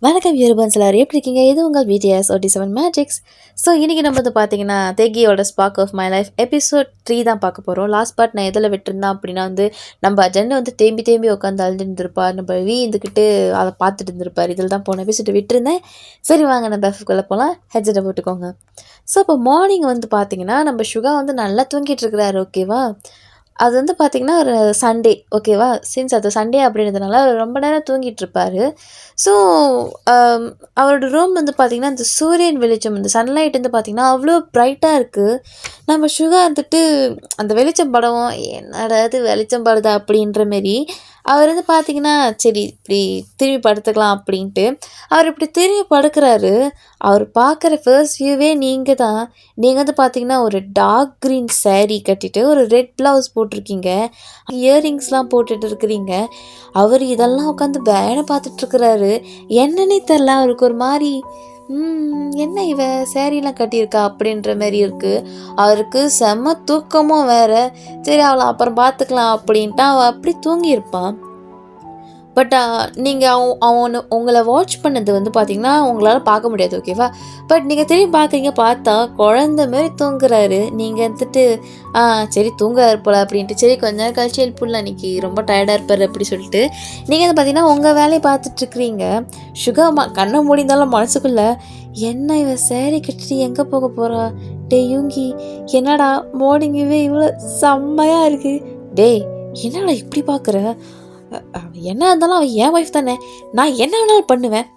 வணக்கம் யூரோபன்ஸ் எல்லாரும் எப்படி இருக்கீங்க? இது உங்கள் BTS 47 மேஜிக்ஸ். ஸோ இன்றைக்கி நம்ம வந்து பார்த்தீங்கன்னா தேகியோட spark of my life episode 3 தான் பார்க்க போகிறோம். லாஸ்ட் பார்ட் நான் எதில் விட்டுருந்தேன் அப்படின்னா வந்து நம்ம ஜென்னை வந்து தேம்பி உட்காந்து அழுதுருந்துருப்பார். நம்ம இருந்துக்கிட்டு அதை பார்த்துட்டு இருந்திருப்பார். இதில் தான் போன எபிசோட் விட்டுருந்தேன். சரி வாங்க நம்ம எஃப்குள்ளே போகலாம். ஹெட்செட்டை போட்டுக்கோங்க. ஸோ இப்போ மார்னிங் வந்து பார்த்தீங்கன்னா நம்ம சுகா வந்து நல்லா தூங்கிட்டு இருக்கிறாரு. ஓகேவா? அது வந்து பார்த்திங்கன்னா ஒரு சண்டே. ஓகேவா? சின்ஸ் அது சண்டே அப்படின்றதுனால ரொம்ப நேரம் தூங்கிட்டுருப்பார். ஸோ அவரோட ரூம் வந்து பார்த்திங்கன்னா இந்த சூரியன் வெளிச்சம் இந்த சன்லைட் வந்து பார்த்திங்கன்னா அவ்வளோ ப்ரைட்டாக இருக்குது. நம்ம சுகா வந்துட்டு அந்த வெளிச்சம் படவும் என்னடா இது வெளிச்சம் படுதா அப்படின்ற மாரி அவர் வந்து பார்த்திங்கன்னா சரி இப்படி திரும்பி படுத்துக்கலாம் அப்படின்ட்டு அவர் இப்படி திரும்பி படுக்கிறாரு. அவர் பார்க்குற ஃபர்ஸ்ட் வியூவே நீங்கள் தான். நீங்கள் வந்து பார்த்திங்கன்னா ஒரு டார்க் க்ரீன் saree கட்டிட்டு ஒரு ரெட் ப்ளவுஸ் போட்டிருக்கீங்க, இயரிங்ஸ்லாம் போட்டுட்டு இருக்கிறீங்க. அவர் இதெல்லாம் உட்காந்து வேலை பார்த்துட்ருக்குறாரு. என்னன்னே தெரில அவருக்கு ஒரு மாதிரி என்ன இவ சேரீலாம் கட்டியிருக்கா அப்படின்ற மாரி இருக்குது. அவருக்கு செம்ம தூக்கமும் வேறு. சரி அவளை அப்புறம் பார்த்துக்கலாம் அப்படின்ட்டு அவள் அப்படி தூங்கியிருப்பான். பட் நீங்கள் அவனை உங்களை வாட்ச் பண்ணது வந்து பார்த்தீங்கன்னா உங்களால் பார்க்க முடியாது. ஓகேவா? பட் நீங்கள் திரும்பி பார்க்குறீங்க, பார்த்தா குழந்த மாரி தூங்குறாரு. நீங்கள் வந்துட்டு சரி தூங்குறாரு போல் அப்படின்ட்டு சரி கொஞ்ச நேரம் கழிச்சு எழுப்பிடலாம், அன்றைக்கி ரொம்ப டயர்டாக இருப்பார் அப்படி சொல்லிட்டு நீங்கள் வந்து பார்த்தீங்கன்னா உங்கள் வேலையை பார்த்துட்ருக்குறீங்க. சுகா கண்ணை மூடிந்தாலும் மனசுக்குள்ளே என்ன இவ சேரீ கட்டிட்டு எங்கே போக போகிறா? டே யூங்கி என்னடா மார்னிங்கவே இவ்வளோ செம்மையாக இருக்குது. டேய் என்னடா இப்படி பார்க்குற? என்ன இருந்தாலும் அவன் என் ஒய்ஃப் தானே, நான் என்ன வேணாலும் பண்ணுவேன்.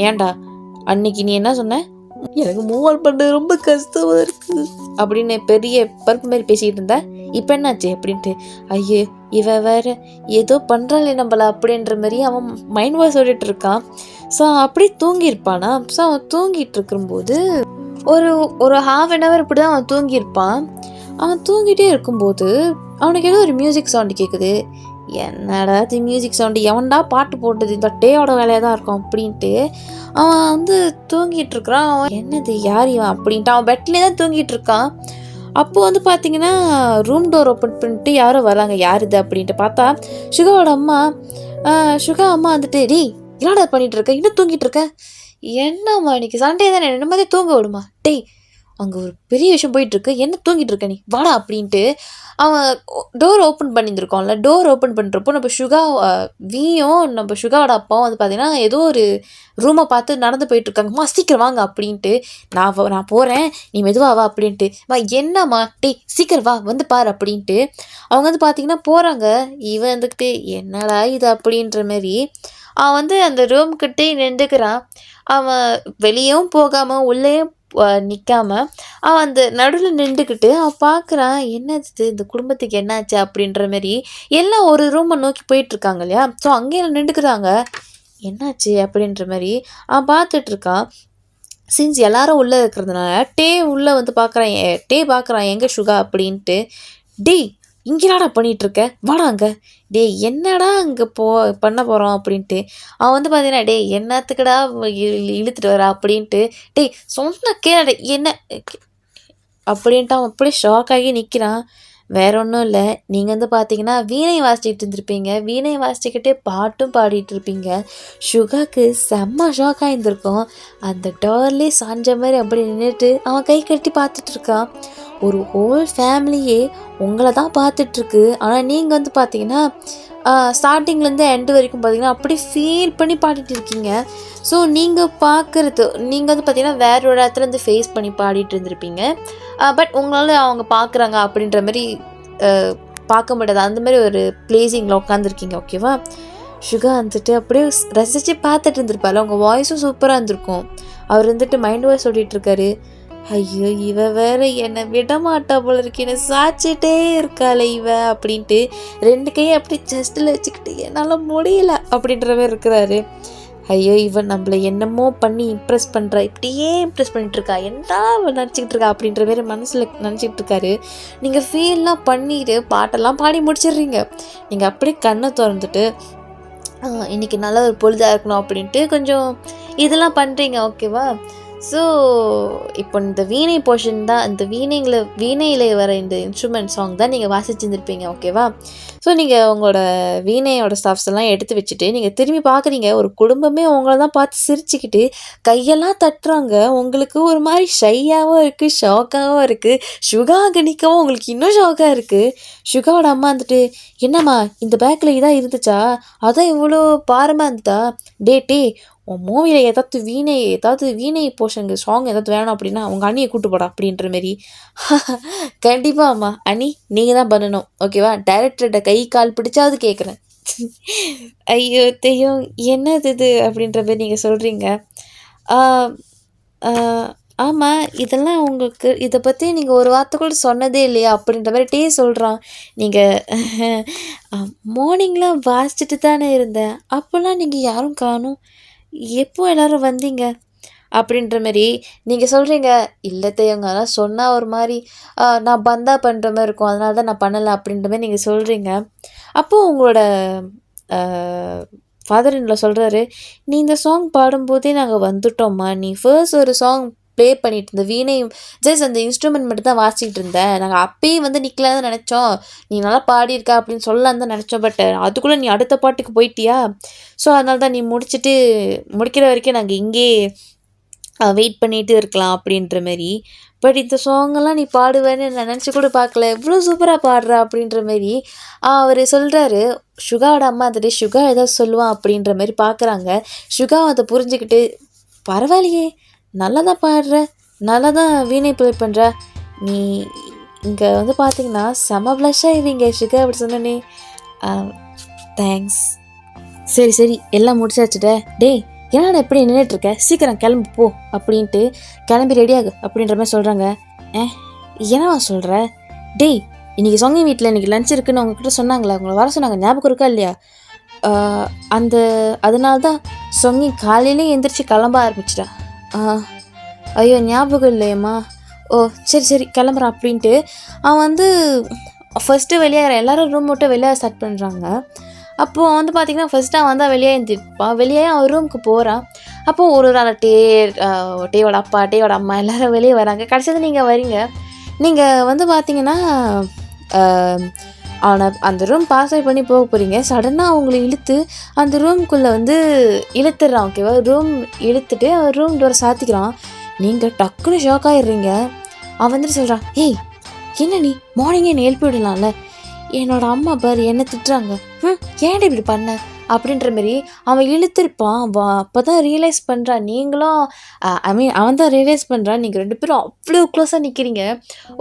ஏன்டா அன்னைக்கு நீ என்ன சொன்ன? எனக்கு மூவ் ஆன் பண்ணுறது ரொம்ப கஷ்டமாக இருக்குது அப்படின்னு பெரிய பருப்பு மாதிரி பேசிக்கிட்டு இருந்த. இப்போ என்னாச்சு அப்படின்ட்டு ஐயோ இவ வேற ஏதோ பண்ணுறாளே நம்மள அப்படின்ற மாதிரி அவன் மைண்ட் வாஷ் ஓடிட்டு இருக்கான். ஸோ அப்படி தூங்கியிருப்பானா. ஸோ அவன் தூங்கிட்டு இருக்கும்போது ஒரு ஒரு ½ இப்படி தான் அவன் தூங்கியிருப்பான். அவன் தூங்கிட்டே இருக்கும்போது அவனுக்கு ஏதோ ஒரு மியூசிக் சவுண்டு கேட்குது. என்னடா இது மியூசிக் சவுண்டு, எவன்டா பாட்டு போட்டது, இந்த டேயோட வேலையாக தான் இருக்கும் அப்படின்ட்டு அவன் வந்து தூங்கிட்டு இருக்கிறான். அவன் என்னது யார் இவன் அப்படின்ட்டு அவன் பெட்லேயே தான் தூங்கிட்டு இருக்கான். அப்போது வந்து பார்த்தீங்கன்னா ரூம் டோர் ஓப்பன் பண்ணிட்டு யாரோ வராங்க. யார் இது அப்படின்ட்டு பார்த்தா சுகாவோட அம்மா. சுகா அம்மா வந்துட்டு டேய் என்னடா பண்ணிகிட்டு இருக்க, இன்னும் தூங்கிட்டு இருக்க? என்னம்மா இன்னைக்கு சண்டே தானே, என்ன மாதிரி தூங்க விடுமா? டேய் அங்கே ஒரு பெரிய விஷயம் போயிட்டுருக்கு, என்ன தூங்கிட்டு இருக்க நீ, வாடா அப்படின்ட்டு அவன் டோர் ஓப்பன் பண்ணியிருந்துருக்கோம்ல. டோர் ஓப்பன் பண்ணுறப்போ நம்ம சுகா வீயும் நம்ம சுகாவோட அப்பாவும் வந்து பார்த்திங்கன்னா ஏதோ ஒரு ரூமை பார்த்து நடந்து போயிட்டுருக்காங்கம்மா, சீக்கிரம் வாங்க அப்படின்ட்டு. நான் போகிறேன், நீ மெதுவாக வா அப்படின்ட்டு. என்னம்மா டேய் சீக்கிரம் வா வந்து பாரு அப்படின்ட்டு அவங்க வந்து பார்த்திங்கன்னா போகிறாங்க. இவன் வந்துக்கிட்டு என்னடா இது அப்படின்ற மாரி அவன் வந்து அந்த ரூம்கிட்டே நின்றுக்கிறான். அவன் வெளியும் போகாமல் உள்ளேயும் நிற்காம அவன் அந்த நடுவில் நின்றுக்கிட்டு அவன் பார்க்குறான். என்னது இந்த குடும்பத்துக்கு என்னாச்சு அப்படின்ற மாரி எல்லாம் ஒரு ரூமை நோக்கி போயிட்டுருக்காங்க இல்லையா. ஸோ அங்கேயே நின்றுக்கிறாங்க. என்னாச்சு அப்படின்ற மாதிரி அவன் பார்த்துட்ருக்கான். சின்ஸ் எல்லாரும் உள்ளே இருக்கிறதுனால உள்ளே வந்து பார்க்குறான் எங்கே சுகா அப்படின்ட்டு. டேய் இங்கே என்னடா பண்ணிகிட்ருக்க, வாடா அங்கே. டேய் என்னடா அங்கே பண்ண போகிறோம் அப்படின்ட்டு அவன் வந்து பார்த்தீங்கன்னா டேய் என்னத்துக்குடா இழுத்துட்டு வரா அப்படின்ட்டு. டேய் சொன்ன கேளு என்ன அப்படின்ட்டு அவன் அப்படியே ஷாக் ஆகி நிற்கிறான். வேற ஒன்றும் இல்லை, நீங்கள் வந்து பார்த்தீங்கன்னா வீணை வாசிச்சுட்டு இருந்திருப்பீங்க. வீணை வாசிச்சுக்கிட்டே பாட்டும் பாடிட்டு இருப்பீங்க. சுகாக்கு செம்ம ஷாக் ஆகியிருந்திருக்கும். அந்த டோர்லேயே சாஞ்ச மாதிரி அப்படி நின்றுட்டு அவன் கை கட்டி பார்த்துட்ருக்கான். ஒரு ஹோல் ஃபேமிலியே உங்களை தான் பார்த்துட்ருக்கு. ஆனால் நீங்கள் வந்து பார்த்தீங்கன்னா ஸ்டார்டிங்லேருந்து எண்டு வரைக்கும் பார்த்தீங்கன்னா அப்படி ஃபீல் பண்ணி பாடிட்டு இருக்கீங்க. ஸோ நீங்கள் பார்க்குறது நீங்கள் வந்து பார்த்தீங்கன்னா வேற ஒரு இடத்துலேருந்து ஃபேஸ் பண்ணி பாடிட்டு இருந்திருப்பீங்க. பட் உங்களால் அவங்க பார்க்குறாங்க அப்படின்ற மாதிரி பார்க்க முடியாது. அந்த மாதிரி ஒரு பிளேஸிங்கில் உட்காந்துருக்கீங்க. ஓகேவா? சுகா வந்துட்டு அப்படியே ரசித்து பார்த்துட்டு இருந்திருப்பாள். அவங்க வாய்ஸும் சூப்பராக இருந்திருக்கும். அவர் வந்துட்டு மைண்ட் வாய்ஸ் ஓடிட்டுருக்காரு. ஐயோ இவ வேற என்னை விடமாட்டா போல இருக்கு, என்னை சாச்சிட்டே இருக்காளே இவ அப்படின்ட்டு 2 கையை அப்படி செஸ்ட்டில் வச்சுக்கிட்டு என்னால் முடியல அப்படின்ற மாதிரி இருக்கிறாரு. ஐயோ இவன் நம்மளை என்னமோ பண்ணி இம்ப்ரெஸ் பண்ணுறா, இப்படியே இம்ப்ரெஸ் பண்ணிகிட்ருக்கா, என்ன நினச்சிக்கிட்டு இருக்கா அப்படின்ற மாதிரி மனசில் நினச்சிக்கிட்டு இருக்காரு. நீங்கள் ஃபீல்லாம் பண்ணிட்டு பாட்டெல்லாம் பாடி முடிச்சிடுறீங்க. நீங்கள் அப்படியே கண்ணை திறந்துட்டு இன்றைக்கி நல்ல ஒரு பொழுதாக இருக்கணும் அப்படின்ட்டு கொஞ்சம் இதெல்லாம் பண்ணுறீங்க. ஓகேவா? ஸோ இப்போ இந்த வீணை போர்ஷன் தான், இந்த வீணையில் வர இந்த இன்ஸ்ட்ருமெண்ட் சாங் தான் நீங்கள் வாசிச்சுருந்துருப்பீங்க, ஓகேவா? ஸோ நீங்கள் உங்களோட வீணையோட ஸ்டாஃப்ஸ் எல்லாம் எடுத்து வச்சுட்டு நீங்கள் திரும்பி பார்க்குறீங்க, ஒரு குடும்பமே உங்கள தான் பார்த்து சிரிச்சுக்கிட்டு கையெல்லாம் தட்டுறாங்க. உங்களுக்கு ஒரு மாதிரி ஷையாகவும் இருக்குது, ஷாக்காகவும் இருக்குது. சுகா கணிக்கவும் உங்களுக்கு இன்னும் ஷாக்காக இருக்குது. சுகாவோட அம்மா வந்துட்டு, என்னம்மா இந்த பேக்கில் இதாக இருந்துச்சா, அதான் இவ்வளோ பாரமாக இருந்ததா, டே உன் மூவியில் ஏதாவது வீணை போர்ஷனுக்கு சாங் ஏதாவது வேணும் அப்படின்னா உங்கள் அண்ணியை கூட்டு போடா அப்படின்ற மாரி. கண்டிப்பாக அம்மா, அண்ணி நீங்கள் தான் பண்ணணும், ஓகேவா? டைரக்டர்கிட்ட கை கால் பிடிச்சாவது கேட்குறேன். ஐயோ தெய்வம், என்னது இது அப்படின்ற மாரி நீங்கள் சொல்கிறீங்க. ஆமாம், இதெல்லாம் உங்களுக்கு இதை பற்றி நீங்கள் ஒரு வார்த்தை கூட சொன்னதே இல்லையா அப்படின்ற மாதிரி சொல்கிறான். நீங்கள் மார்னிங்லாம் வாசிச்சுட்டு தானே இருந்தேன், அப்போல்லாம் நீங்கள் யாரும் காணும், எப்போ எல்லோரும் வந்தீங்க அப்படின்ற மாரி நீங்கள் சொல்கிறீங்க. இல்லை தெய்வங்க, அதெல்லாம் சொன்னால் ஒரு மாதிரி நான் பந்தா பண்ணுற மாதிரி இருக்கும், அதனால தான் நான் பண்ணலை அப்படின்ற மாதிரி நீங்கள் சொல்கிறீங்க. அப்போது உங்களோட ஃபாதர் இன்லா சொல்கிறாரு, நீ இந்த சாங் பாடும்போதே நாங்கள் வந்துட்டோம்மா, நீ ஃபர்ஸ்ட் ஒரு சாங் ப்ளே பண்ணிட்டு இருந்த வீணை ஜஸ்ட் அந்த இன்ஸ்ட்ருமெண்ட் மட்டும் தான் வாசிக்கிட்டு இருந்தேன், நாங்கள் அப்பயே வந்து நிற்கலாம் தான் நினச்சோம், நீ நல்லா பாடியிருக்கா அப்படின்னு சொல்லலாம் தான் நினச்சோம், பட் அதுக்குள்ளே நீ அடுத்த பாட்டுக்கு போயிட்டியா, ஸோ அதனால தான் நீ முடிக்கிற வரைக்கும் நாங்கள் இங்கே வெயிட் பண்ணிகிட்டு இருக்கலாம் அப்படின்ற மாரி. பட் இந்த சாங்கெல்லாம் நீ பாடுவேன்னு நான் நினச்சி கூட பார்க்கல, எவ்வளோ சூப்பராக பாடுறா அப்படின்ற மாரி அவர் சொல்கிறாரு. சுகாவோட அம்மா வந்துட்டு சுகா ஏதாவது சொல்லுவான் அப்படின்ற மாதிரி பார்க்குறாங்க. சுகா அதை புரிஞ்சுக்கிட்டு, பரவாயில்லையே நல்லா தான் பாடுற, நல்லா தான் வீணை ப்ளே பண்ணுற, நீ இங்கே வந்து பார்த்தீங்கன்னா செம ப்ளஷ்ஷாக இருவீங்க சுகா அப்படி சொன்னனே. தேங்க்ஸ். சரி எல்லாம் முடிச்சாச்சுட, டே என்னடா எப்படி நின்றுட்டுருக்க, சீக்கிரம் கிளம்பு போ அப்படின்ட்டு கிளம்பி ரெடியாகு அப்படின்ற மாதிரி சொல்கிறாங்க. என்னவா சொல்கிற, டேய் இன்றைக்கி சொங்கி வீட்டில் இன்றைக்கி லஞ்ச் இருக்குதுன்னு உங்ககிட்ட சொன்னாங்களே, உங்களை வர சொன்னாங்க, ஞாபகம் இருக்கா இல்லையா? அதனால தான் சொங்கி காலையிலே எந்திரிச்சு கிளம்ப ஆரம்பிச்சிட்டா. ஐயோ ஞாபகம் இல்லையம்மா. ஓ சரி கிளம்புறான் அப்படின்ட்டு அவன் வந்து ஃபஸ்ட்டு வெளியேறான். எல்லோரும் ரூம் விட்டு வெளியே ஸ்டார்ட் பண்ணுறாங்க. அப்போது அவன் வந்து பார்த்திங்கன்னா ஃபஸ்ட்டு அவன் தான் வெளியே எழுந்திருப்பான். வெளியே அவன் ரூமுக்கு போகிறான். அப்போது ஒரு நாள் டேயோட அப்பா, டேயோட அம்மா எல்லோரும் வெளியே வராங்க. கடைசியில் நீங்கள் வரீங்க. நீங்கள் வந்து பார்த்திங்கன்னா அவனை அந்த ரூம் பாஸ் அவுட் பண்ணி போக போகிறீங்க. சடனாக அவங்கள இழுத்து அந்த ரூம்குள்ளே வந்து இழுத்துடுறான், ஓகேவா? ரூம் இழுத்துட்டு அவன் ரூம் டோரை சாத்திக்கிறான். நீங்கள் டக்குன்னு ஷாக் ஆகிடுறீங்க. அவன் வந்துட்டு சொல்கிறான், ஏய் என்ன நீ மார்னிங்கே என்னை எழுப்பி விடலாம்ல, என்னோட அம்மா பாரு என்ன திட்டுறாங்க, ஏன்டி இப்படி பண்ண அப்படின்ற மாரி அவன் இழுத்துருப்பான். அப்போ தான் ரியலைஸ் பண்ணுறான், நீங்களும் அவன் தான் ரியலைஸ் பண்ணுறான், நீங்கள் 2 பேரும் அவ்வளோ க்ளோஸாக நிற்கிறீங்க.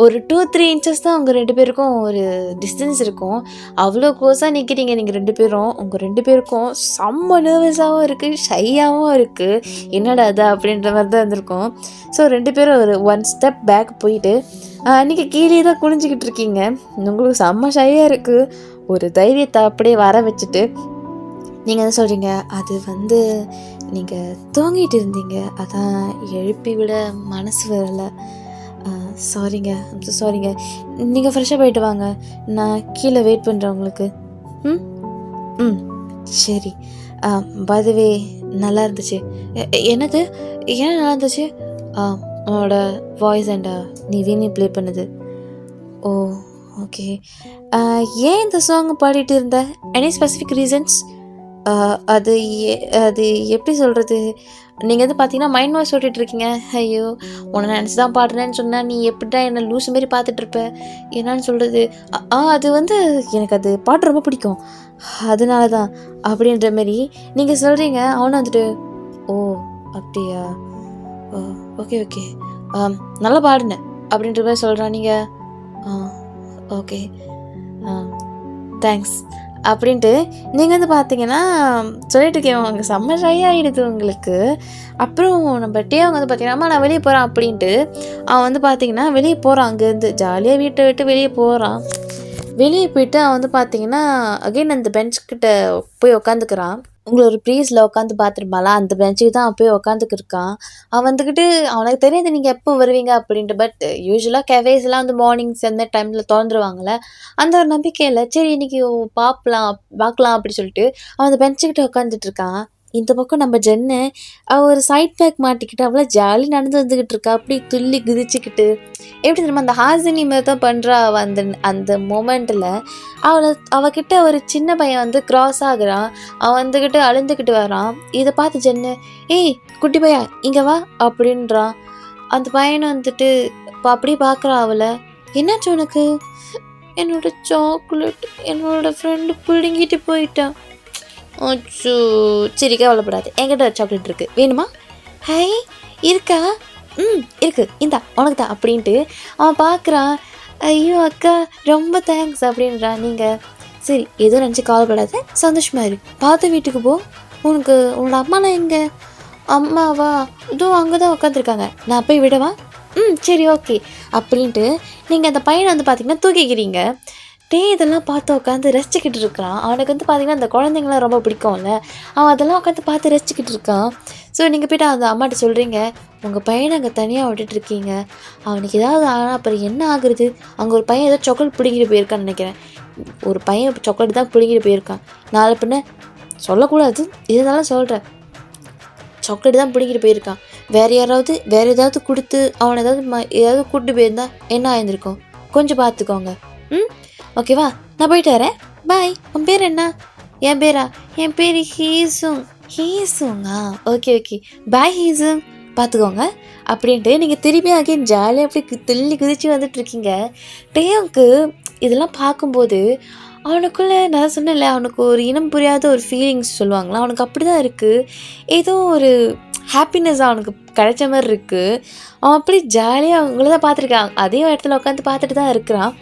ஒரு 2-3 இன்ச்சஸ் தான் அவங்க 2 பேருக்கும் ஒரு டிஸ்டன்ஸ் இருக்கும். அவ்வளோ க்ளோஸாக நிற்கிறீங்க நீங்கள் 2 பேரும். உங்கள் 2 பேருக்கும் செம்ம நர்வஸாகவும் இருக்குது, ஷையாகவும் இருக்குது. என்னடா அது அப்படின்ற மாதிரி தான் இருந்திருக்கும். ஸோ 2 பேரும் ஒரு 1 ஸ்டெப் பேக் போயிட்டு நீங்கள் கீழே தான் குனிஞ்சிக்கிட்டு இருக்கீங்க. உங்களுக்கு செம்ம ஷையாக இருக்குது. ஒரு தைரியத்தை அப்படியே வர வச்சுட்டு நீங்கள் என்ன சொல்கிறீங்க, அது வந்து நீங்கள் தூங்கிட்டு இருந்தீங்க, அதான் எழுப்பி விட மனசு வரலை, சாரிங்க, சாரிங்க, நீங்கள் ஃப்ரெஷ்ஷாக போயிட்டு வாங்க, நான் கீழே வெயிட் பண்ணுறேன் உங்களுக்கு. சரி. பதுவே நல்லா இருந்துச்சு. என்னது ஏன் நல்லா இருந்துச்சு? உன்னோட வாய்ஸ் அண்ட் நீ வீணை ப்ளே பண்ணுது. ஓ ஓகே. ஏன் இந்த சாங் பாடிட்டு இருந்த? Any specific reasons? அது அது எப்படி சொல்கிறது, நீங்கள் வந்து பார்த்தீங்கன்னா மைண்ட் வாய்ஸ் ஓட்டிகிட்ருக்கீங்க. ஐயோ உன்னை நினச்சி தான் பாடுறேன்னு சொன்னால் நீ எப்படிடா என்னை லூஸ் மாரி பார்த்துட்ருப்ப, என்னான்னு சொல்கிறது. அது வந்து எனக்கு அது பாட்டு ரொம்ப பிடிக்கும், அதனால தான் அப்படின்ற மாரி நீங்கள் சொல்கிறீங்க. அவனும் வந்துட்டு, ஓ அப்படியா, ஓ ஓகே நல்லா பாடுனேன் அப்படின்ற மாதிரி சொல்கிறான். நீங்கள் ஓகே தேங்க்ஸ் அப்படின்ட்டு நீங்கள் வந்து பார்த்தீங்கன்னா சொல்லிட்டு இருக்கேன். அங்கே செம்ம ட்ரை ஆகிடுது உங்களுக்கு. அப்புறம் நம்ம அவங்க வந்து பார்த்தீங்கன்னா, அம்மா நான் வெளியே போகிறேன் அப்படின்ட்டு அவன் வந்து பார்த்தீங்கன்னா வெளியே போகிறான். அங்கேருந்து ஜாலியாக வீட்டை விட்டு வெளியே போகிறான். வெளியே போயிட்டு அவன் வந்து பார்த்தீங்கன்னா அகைன் அந்த பெஞ்ச்கிட்ட போய் உக்காந்துக்கிறான். உங்களை ஒரு ப்ரீஸில் உட்காந்து பார்த்துருப்பாளா, அந்த பெஞ்சுக்கு தான் போய் உட்காந்துக்கிருக்கான். அவன் வந்துக்கிட்டு அவனுக்கு தெரியாது நீங்கள் எப்போ வருவீங்க அப்படின்ட்டு. பட் யூஸ்வலாக கெஃபேஸ்லாம் வந்து மார்னிங்ஸ் அந்த டைமில் திறந்துருவாங்கள்ல, அந்த ஒரு நம்பிக்கையில் சரி இன்றைக்கி பார்க்கலாம் அப்படி சொல்லிட்டு அவன் அந்த பெஞ்சுக்கிட்ட உட்காந்துட்ருக்கான். இந்த பக்கம் நம்ம ஜென்னு அவள் ஒரு சைட் பேக் மாட்டிக்கிட்டு அவ்வளோ ஜாலி நடந்து வந்துக்கிட்டு இருக்கா. அப்படி துள்ளி குதிச்சுக்கிட்டு எப்படி தெரியுமா அந்த ஹாசினி மாதிரி தான் பண்ணுறா. அவள் அந்த அந்த மொமெண்ட்டில் அவகிட்ட ஒரு சின்ன பையன் வந்து க்ராஸ் ஆகுறான். அவன் வந்துக்கிட்டு அழுந்துக்கிட்டு வரான். இதை பார்த்து ஜென்னு, ஏய் குட்டி பையா இங்கே வா அப்படின்றான். அந்த பையனை வந்துட்டு அப்படியே பார்க்குறான் அவளை. என்னாச்சு உனக்கு? என்னோட சாக்லேட் என்னோட ஃப்ரெண்டு பிடுங்கிட்டு போயிட்டான். அச்சோ சரி கவலைப்படாது, என்கிட்ட சாக்லேட் இருக்குது, வேணுமா? ஹை இருக்கா? இருக்குது, இந்தா உனக்கு தான் அப்படின்ட்டு அவன் பார்க்குறான். ஐயோ அக்கா ரொம்ப தேங்க்ஸ் அப்படின்றான். நீங்கள் சரி எதுவும் நினச்சி கவலைப்படாத, சந்தோஷமாக இரு, பார்த்து வீட்டுக்கு போ. உன்னோட அம்மாலாம் எங்கே? அம்மாவா? இதுவும் அங்கே தான் உட்காந்துருக்காங்க, நான் போய் விடவா? சரி ஓகே அப்படின்ட்டு நீங்கள் அந்த பையனை வந்து பார்த்திங்கன்னா தூக்கிக்கிறீங்க. இதெல்லாம் பார்த்து உட்காந்து ரசிச்சுக்கிட்டு இருக்கிறான். அவனுக்கு வந்து பார்த்திங்கன்னா அந்த குழந்தைங்களாம் ரொம்ப பிடிக்கும்ல, அவன் அதெல்லாம் உட்காந்து பார்த்து ரசிச்சுக்கிட்டு இருக்கான். ஸோ நீங்கள் போய்ட்டு அந்த அம்மாட்ட சொல்கிறீங்க, உங்கள் பையனை அங்கே தனியாக விட்டுட்ருக்கீங்க, அவனுக்கு ஏதாவது ஆனால் அப்புறம் என்ன ஆகுறது? அங்கே ஒரு பையன் ஏதோ சாக்லேட் பிடிங்கிட்டு போயிருக்கான்னு நினைக்கிறேன். ஒரு பையன் சாக்லேட் தான் பிடிங்கிட்டு போயிருக்கான். நாளை பின்ன சொல்லக்கூடாது, இருந்தாலும் சொல்கிறேன், சாக்லேட் தான் பிடிங்கிட்டு போயிருக்கான். வேறு ஏதாவது கொடுத்து அவனை ஏதாவது கூப்பிட்டு போயிருந்தா என்ன ஆயிருந்திருக்கும்? கொஞ்சம் பார்த்துக்கோங்க. ஓகேவா? நான் போயிட்டு வரேன், பாய். உன் பேர் என்ன? என் பேரா? என் பேர் ஹீசுங்கா? ஓகே பாய் ஹீசுங், பார்த்துக்கோங்க அப்படின்ட்டு நீங்கள் திரும்பி அகைன் ஜாலியாக அப்படி துள்ளி குதிச்சு வந்துட்டுருக்கீங்க. டேவுக்கு இதெல்லாம் பார்க்கும்போது அவனுக்குள்ளே நான் சொன்னேன்ல, அவனுக்கு ஒரு இனம் புரியாத ஒரு ஃபீலிங்ஸ் சொல்லுவாங்களா, அவனுக்கு அப்படி தான் இருக்குது. ஏதோ ஒரு ஹாப்பினஸ் அவனுக்கு கிடைச்ச மாதிரி இருக்குது. அவன் அப்படி ஜாலியாக அவங்கள தான் பார்த்துருக்கான், அதே இடத்துல உட்காந்து பார்த்துட்டு தான் இருக்கிறான்.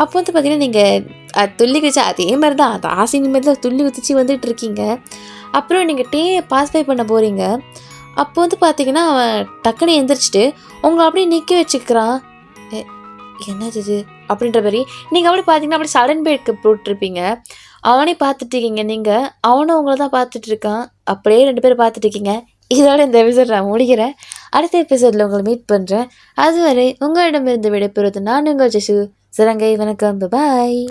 அப்போ வந்து பார்த்திங்கன்னா நீங்கள் துள்ளி குதிச்சு அதே மாதிரி தான், அது ஆசினி மாதிரி தான் துள்ளி குதிச்சு வந்துட்டுருக்கீங்க. அப்புறம் நீங்கள் பாஸ் பண்ண போகிறீங்க. அப்போ வந்து பார்த்திங்கன்னா அவன் டக்குன்னு எந்திரிச்சிட்டு உங்களை அப்படியே நிற்க வச்சுக்கிறான். என்னது இது அப்படின்ற மாதிரி நீங்கள் அப்படி பார்த்தீங்கன்னா அப்படி சடன் பிரேக்கு போட்டிருப்பீங்க. அவனே பார்த்துட்ருக்கீங்க, நீங்கள் அவனும் உங்களை தான் பார்த்துட்ருக்கான். அப்படியே 2 பேரும் பார்த்துட்ருக்கீங்க. இதோட இந்த எபிசோட் நான் முடிக்கிறேன். அடுத்த எபிசோடில் உங்களை மீட் பண்ணுறேன். அதுவரை உங்களிடமிருந்து விடைபெறுவது நான் உங்கள் ஜெசு. சிறங்கை வணக்கம், பாய்.